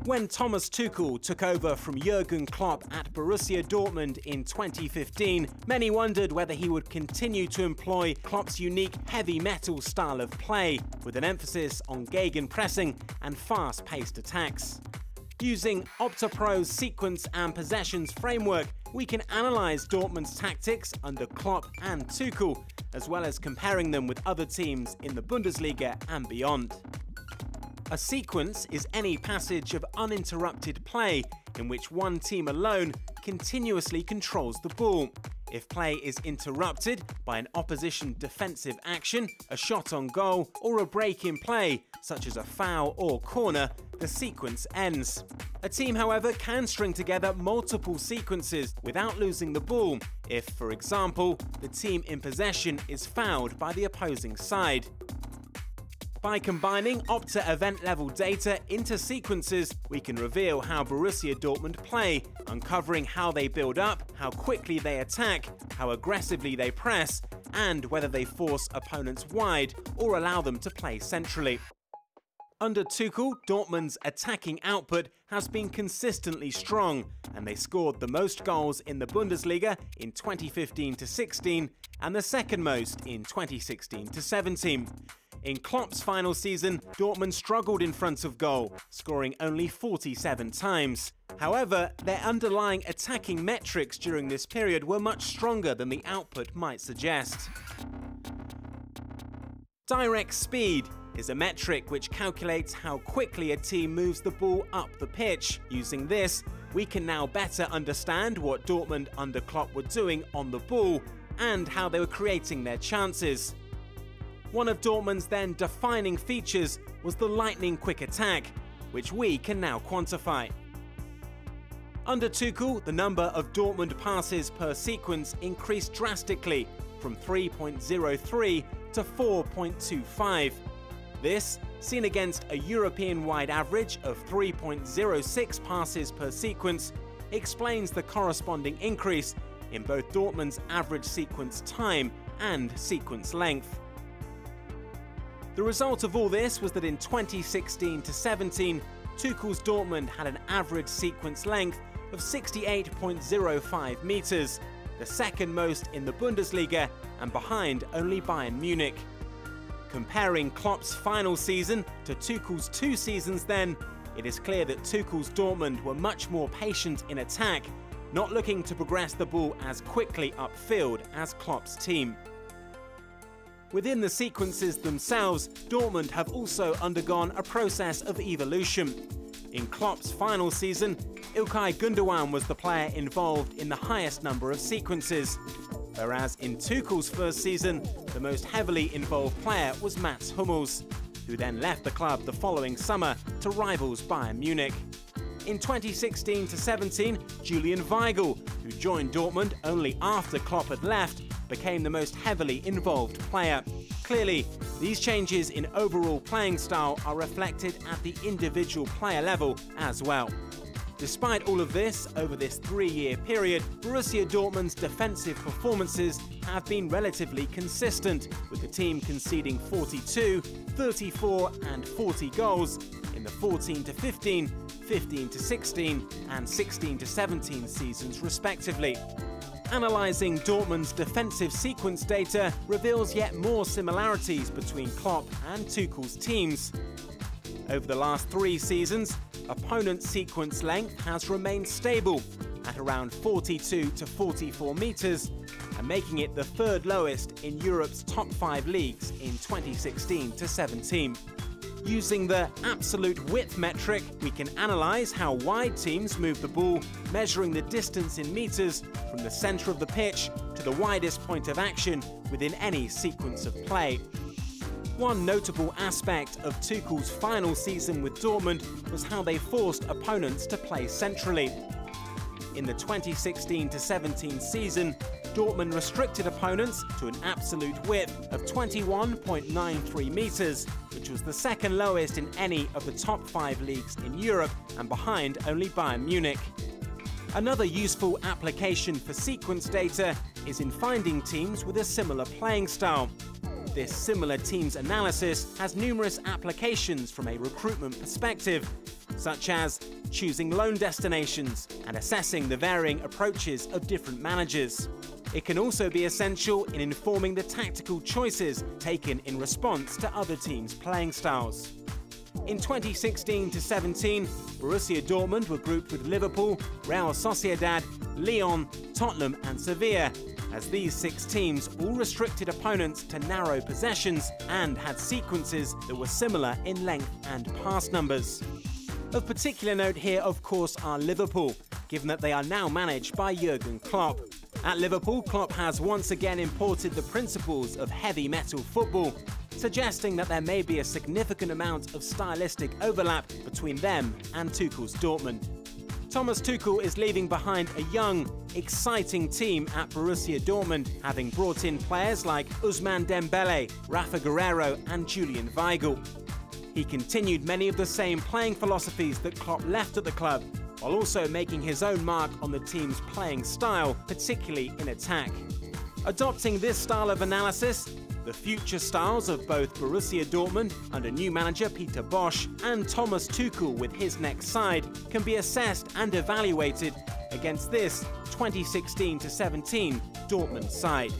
When Thomas Tuchel took over from Jürgen Klopp at Borussia Dortmund in 2015, many wondered whether he would continue to employ Klopp's unique heavy metal style of play, with an emphasis on gegenpressing and fast-paced attacks. Using OptaPro's sequence and possessions framework, we can analyze Dortmund's tactics under Klopp and Tuchel, as well as comparing them with other teams in the Bundesliga and beyond. A sequence is any passage of uninterrupted play in which one team alone continuously controls the ball. If play is interrupted by an opposition defensive action, a shot on goal, or a break in play, such as a foul or corner, the sequence ends. A team, however, can string together multiple sequences without losing the ball if, for example, the team in possession is fouled by the opposing side. By combining Opta event-level data into sequences, we can reveal how Borussia Dortmund play, uncovering how they build up, how quickly they attack, how aggressively they press, and whether they force opponents wide or allow them to play centrally. Under Tuchel, Dortmund's attacking output has been consistently strong, and they scored the most goals in the Bundesliga in 2015-16 and the second most in 2016-17. In Klopp's final season, Dortmund struggled in front of goal, scoring only 47 times. However, their underlying attacking metrics during this period were much stronger than the output might suggest. Direct speed is a metric which calculates how quickly a team moves the ball up the pitch. Using this, we can now better understand what Dortmund under Klopp were doing on the ball and how they were creating their chances. One of Dortmund's then defining features was the lightning-quick attack, which we can now quantify. Under Tuchel, the number of Dortmund passes per sequence increased drastically from 3.03 to 4.25. This, seen against a European-wide average of 3.06 passes per sequence, explains the corresponding increase in both Dortmund's average sequence time and sequence length. The result of all this was that in 2016-17, Tuchel's Dortmund had an average sequence length of 68.05 meters, the second most in the Bundesliga and behind only Bayern Munich. Comparing Klopp's final season to Tuchel's 2 seasons then, it is clear that Tuchel's Dortmund were much more patient in attack, not looking to progress the ball as quickly upfield as Klopp's team. Within the sequences themselves, Dortmund have also undergone a process of evolution. In Klopp's final season, İlkay Gündoğan was the player involved in the highest number of sequences, whereas in Tuchel's first season, the most heavily involved player was Mats Hummels, who then left the club the following summer to rivals Bayern Munich. In 2016-17, Julian Weigl, who joined Dortmund only after Klopp had left, became the most heavily involved player. Clearly, these changes in overall playing style are reflected at the individual player level as well. Despite all of this, over this 3-year period, Borussia Dortmund's defensive performances have been relatively consistent, with the team conceding 42, 34 and 40 goals in the 14-15, 15-16 and 16-17 seasons respectively. Analysing Dortmund's defensive sequence data reveals yet more similarities between Klopp and Tuchel's teams. Over the last 3 seasons, opponent sequence length has remained stable at around 42 to 44 metres and making it the 3rd lowest in Europe's top 5 leagues in 2016-17. Using the absolute width metric, we can analyse how wide teams move the ball, measuring the distance in metres from the centre of the pitch to the widest point of action within any sequence of play. One notable aspect of Tuchel's final season with Dortmund was how they forced opponents to play centrally. In the 2016-17 season, Dortmund restricted opponents to an absolute width of 21.93 metres, which was the 2nd lowest in any of the top 5 leagues in Europe and behind only Bayern Munich. Another useful application for sequence data is in finding teams with a similar playing style. This similar teams analysis has numerous applications from a recruitment perspective, such as choosing loan destinations and assessing the varying approaches of different managers. It can also be essential in informing the tactical choices taken in response to other teams' playing styles. In 2016-17, Borussia Dortmund were grouped with Liverpool, Real Sociedad, Lyon, Tottenham and Sevilla, as these 6 teams all restricted opponents to narrow possessions and had sequences that were similar in length and pass numbers. Of particular note here, of course, are Liverpool, given that they are now managed by Jürgen Klopp. At Liverpool, Klopp has once again imported the principles of heavy metal football, suggesting that there may be a significant amount of stylistic overlap between them and Tuchel's Dortmund. Thomas Tuchel is leaving behind a young, exciting team at Borussia Dortmund, having brought in players like Ousmane Dembele, Rafa Guerreiro and Julian Weigl. He continued many of the same playing philosophies that Klopp left at the club, while also making his own mark on the team's playing style, particularly in attack. Adopting this style of analysis, the future styles of both Borussia Dortmund under new manager Peter Bosz and Thomas Tuchel with his next side can be assessed and evaluated against this 2016-17 Dortmund side.